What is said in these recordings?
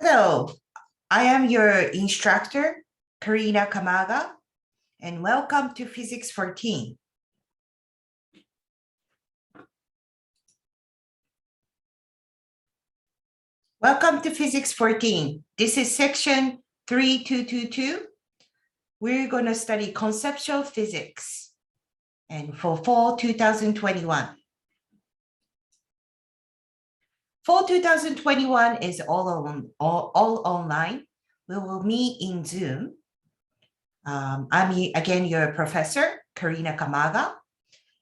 Hello, I am your instructor, Karina Kamaga, and welcome to Physics 14. Welcome to Physics 14. This is section 3222. We're going to study conceptual physics and for fall 2021. Fall 2021 is all online. We will meet in Zoom. I'm again your professor, Karina Kamaga.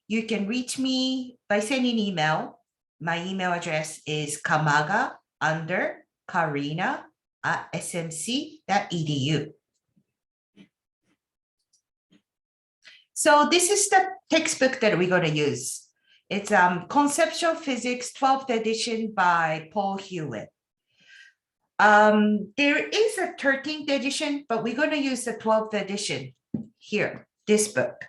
You can reach me by sending email. My email address is kamaga_karina@smc.edu. So this is the textbook that we're going to use. It's Conceptual Physics 12th edition by Paul Hewitt. There is a 13th edition, but we're going to use the 12th edition here, this book.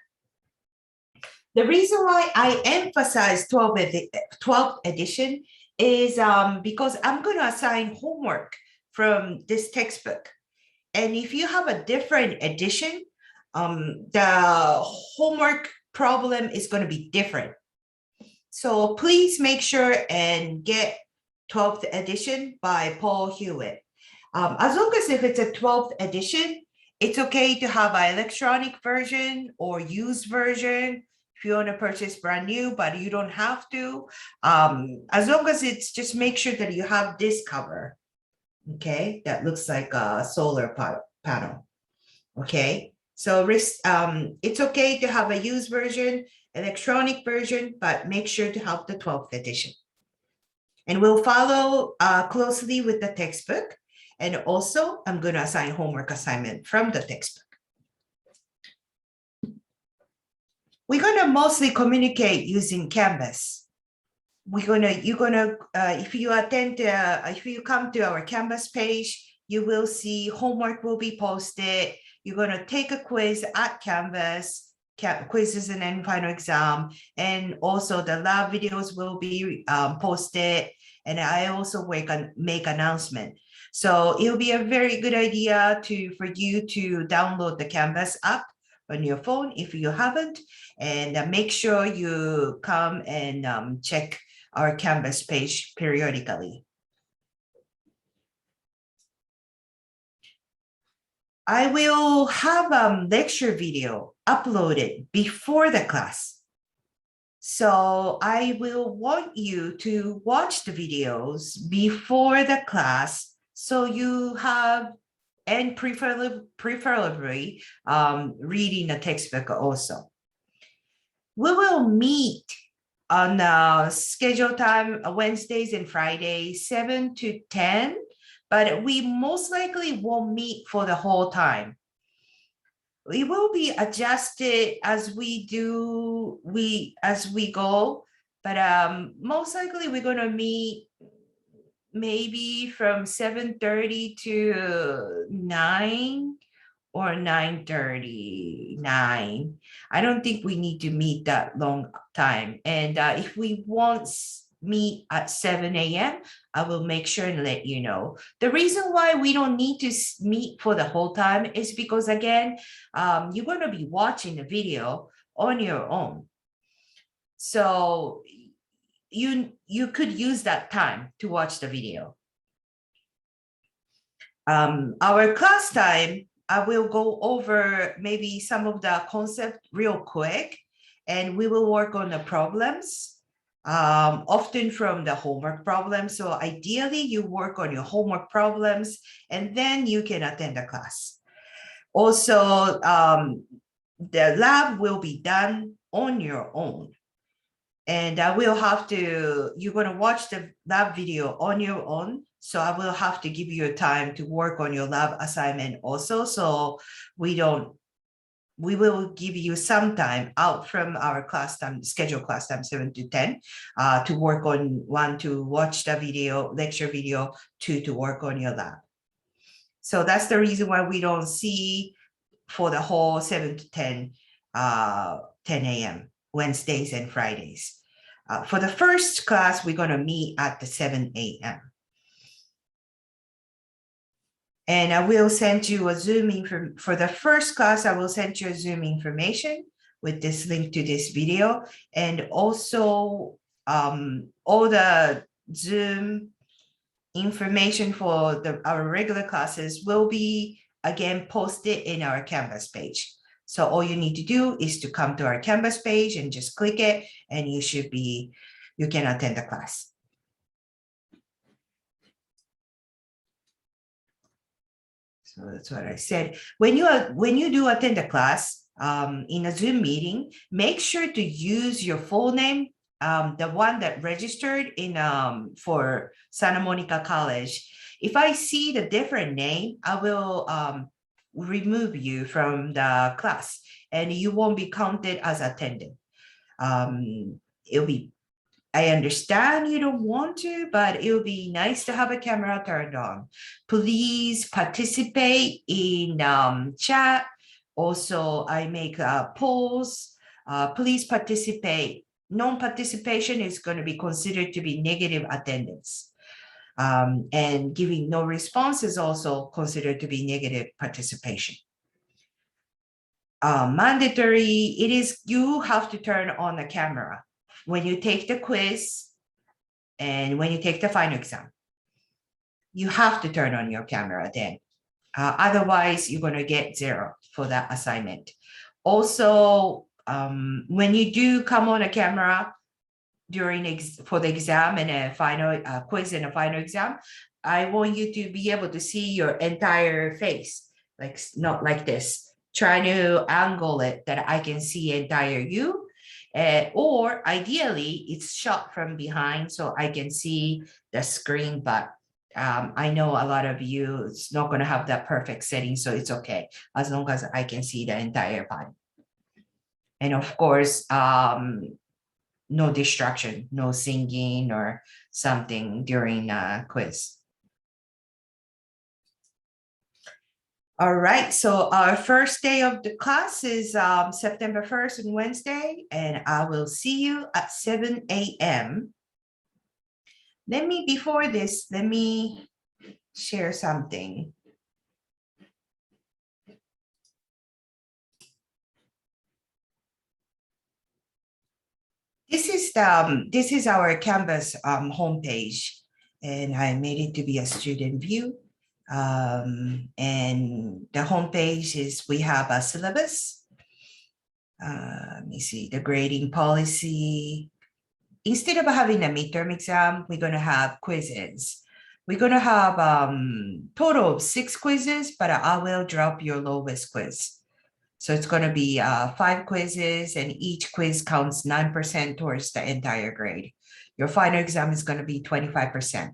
The reason why I emphasize 12th edition is because I'm going to assign homework from this textbook. And if you have a different edition, the homework problem is going to be different. So please make sure and get 12th edition by Paul Hewitt. As long as if it's a 12th edition, it's okay to have an electronic version or used version. If you want to purchase brand new, but you don't have to. As long as it's just make sure that you have this cover. Okay, that looks like a solar panel. Okay, so it's okay to have a used version, electronic version, but make sure to have the 12th edition. And we'll follow closely with the textbook. And also, I'm going to assign homework assignment from the textbook. We're going to mostly communicate using Canvas. If you come to our Canvas page, you will see homework will be posted. You're going to take a quiz at Canvas. Quizzes and then final exam, and also the lab videos will be posted, and I also make announcement. So it'll be a very good idea for you to download the Canvas app on your phone if you haven't, and make sure you come and check our Canvas page periodically. I will have a lecture video uploaded before the class. So I will want you to watch the videos before the class, so you have, and preferably reading the textbook also. We will meet on scheduled time Wednesdays and Fridays, 7 to 10. But we most likely won't meet for the whole time. We will be adjusted as we go, but most likely we're going to meet maybe from 7:30 to 9 or 9:39. I don't think we need to meet that long time. And if we want meet at 7 a.m., I will make sure and let you know. The reason why we don't need to meet for the whole time is because, again, you're going to be watching the video on your own. So you could use that time to watch the video. Our class time, I will go over maybe some of the concept real quick, and we will work on the problems. Often from the homework problems. So ideally you work on your homework problems and then you can attend the class. Also, the lab will be done on your own. And you're going to watch the lab video on your own. So I will have to give you time to work on your lab assignment also. So we will give you some time out from our class time, scheduled class time 7 to 10, to work on 1, to watch the video, lecture video, 2, to work on your lab. So that's the reason why we don't see for the whole 7 to 10, 10 a.m. Wednesdays and Fridays. For the first class, we're going to meet at the 7 a.m. And I will send you a Zoom for the first class. I will send you a Zoom information with this link to this video, and also all the Zoom information for our regular classes will be again posted in our Canvas page. So all you need to do is to come to our Canvas page and just click it, and you can attend the class. So that's what I said. When you do attend a class in a Zoom meeting, make sure to use your full name, the one that registered in for Santa Monica College. If I see the different name, I will remove you from the class, and you won't be counted as attended. It'll be, I understand you don't want to, but it would be nice to have a camera turned on. Please participate in chat. Also, I make polls. Please participate. Non-participation is going to be considered to be negative attendance. And giving no response is also considered to be negative participation. Mandatory, it is, you have to turn on the camera when you take the quiz and when you take the final exam. You have to turn on your camera then. Otherwise, you're going to get 0 for that assignment. Also, when you do come on a camera during for the exam and a final quiz and a final exam, I want you to be able to see your entire face, like not like this. Try to angle it that I can see entire you. Or ideally, it's shot from behind so I can see the screen, but I know a lot of you, it's not going to have that perfect setting, so it's okay, as long as I can see the entire body. And of course, no distraction, no singing or something during a quiz. All right, so our first day of the class is September 1st and Wednesday, and I will see you at 7 a.m. Before this, let me share something. This is our Canvas homepage, and I made it to be a student view. And the homepage is, we have a syllabus. Let me see, the grading policy. Instead of having a midterm exam, we're going to have quizzes. We're going to have total of 6 quizzes, but I will drop your lowest quiz. So it's going to be 5 quizzes, and each quiz counts 9% towards the entire grade. Your final exam is going to be 25%.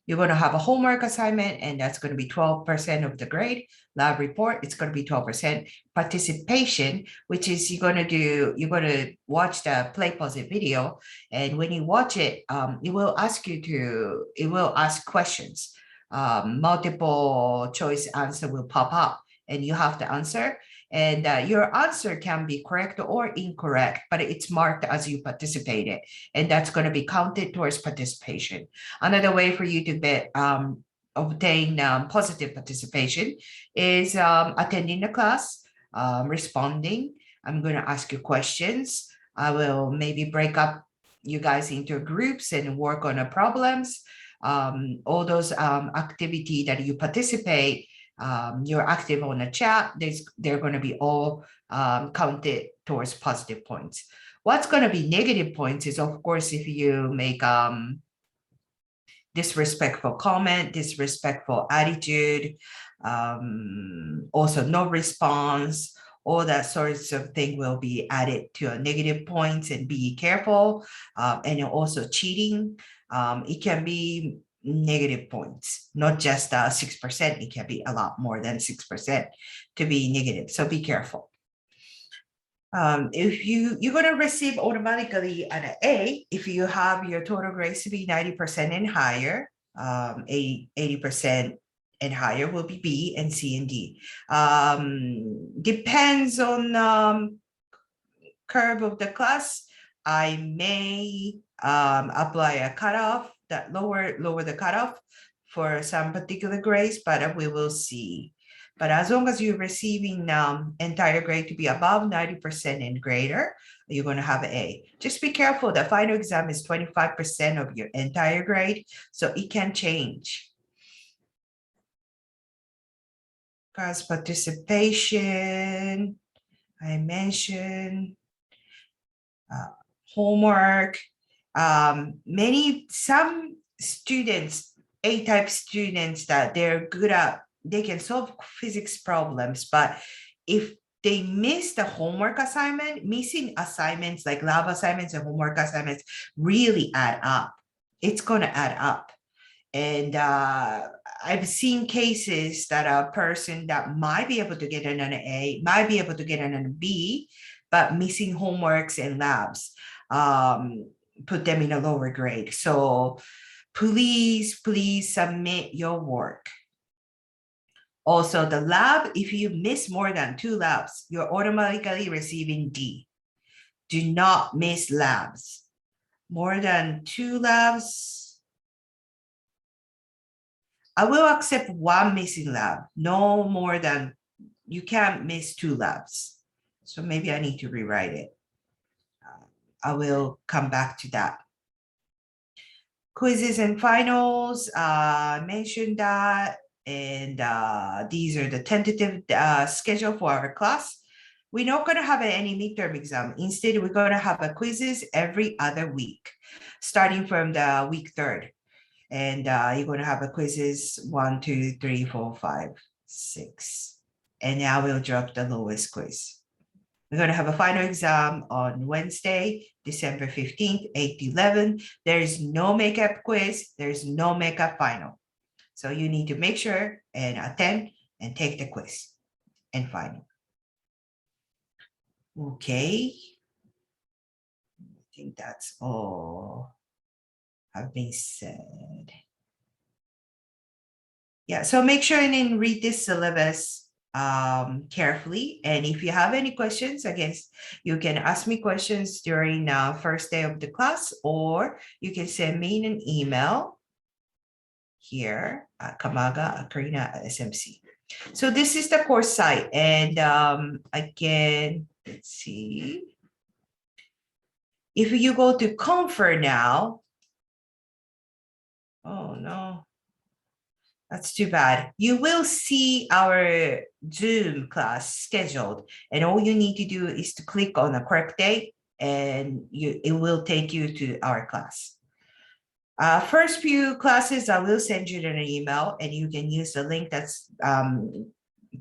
You're going to have a homework assignment, and that's going to be 12% of the grade. Lab report, it's going to be 12%. Participation, which is you're going to watch the Play Pause It video, and when you watch it, it will ask questions. Multiple choice answer will pop up, and you have to answer. And your answer can be correct or incorrect, but it's marked as you participated, and that's going to be counted towards participation. Another way for you to obtain positive participation is attending the class, responding. I'm going to ask you questions. I will maybe break up you guys into groups and work on the problems. All those activity that you participate, you're active on the chat, they're going to be all counted towards positive points. What's going to be negative points is, of course, if you make disrespectful comment, disrespectful attitude, also no response, all that sorts of thing will be added to a negative points, and be careful. And also cheating, it can be negative points, not just 6%. It can be a lot more than 6% to be negative, so be careful. If you're going to receive automatically an A if you have your total grades to be 90% and higher. 80% and higher will be B, and C and D. Depends on curve of the class. I may apply a cutoff that lower the cutoff for some particular grades, but we will see. But as long as you're receiving entire grade to be above 90% and greater, you're going to have an A. Just be careful. The final exam is 25% of your entire grade, so it can change. Class participation, I mentioned. Homework. Some students, A-type students, that they're good at, they can solve physics problems, but if they miss the homework assignment, missing assignments like lab assignments and homework assignments really add up. It's going to add up. And I've seen cases that a person that might be able to get an A, might be able to get an B, but missing homeworks and labs put them in a lower grade. So please submit your work. Also, the lab, if you miss more than 2 labs, you're automatically receiving D. Do not miss labs. More than 2 labs, I will accept 1 missing lab. No more than, you can't miss 2 labs. So maybe I need to rewrite it. I will come back to that. Quizzes and finals, I mentioned that. And these are the tentative schedule for our class. We're not going to have any midterm exam. Instead, we're going to have a quizzes every other week, starting from the week 3rd. And you're going to have a quizzes 1, 2, 3, 4, 5, 6. And I will drop the lowest quiz. We're going to have a final exam on Wednesday, December 15th, 8 to 11. There is no makeup quiz. There's no makeup final. So you need to make sure and attend and take the quiz and final. Okay. I think that's all have been said. Yeah, so make sure and then read this syllabus carefully. And if you have any questions, again, you can ask me questions during first day of the class, or you can send me an email here at Kamaga@SMC. So this is the course site. And again, let's see. If you go to Confer now, oh no, that's too bad. You will see our Zoom class scheduled, and all you need to do is to click on the correct date, and it will take you to our class. First few classes, I will send you an email, and you can use the link that's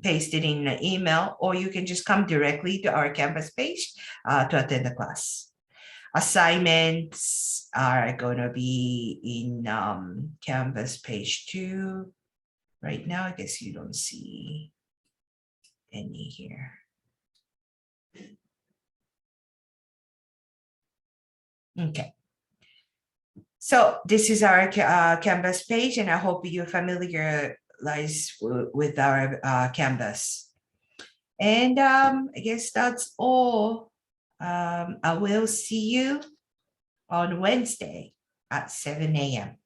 pasted in the email, or you can just come directly to our Canvas page to attend the class. Assignments are going to be in Canvas page 2. Right now, I guess you don't see any here. Okay. So this is our Canvas page, and I hope you're familiarized with our Canvas. And I guess that's all. I will see you on Wednesday at 7 a.m.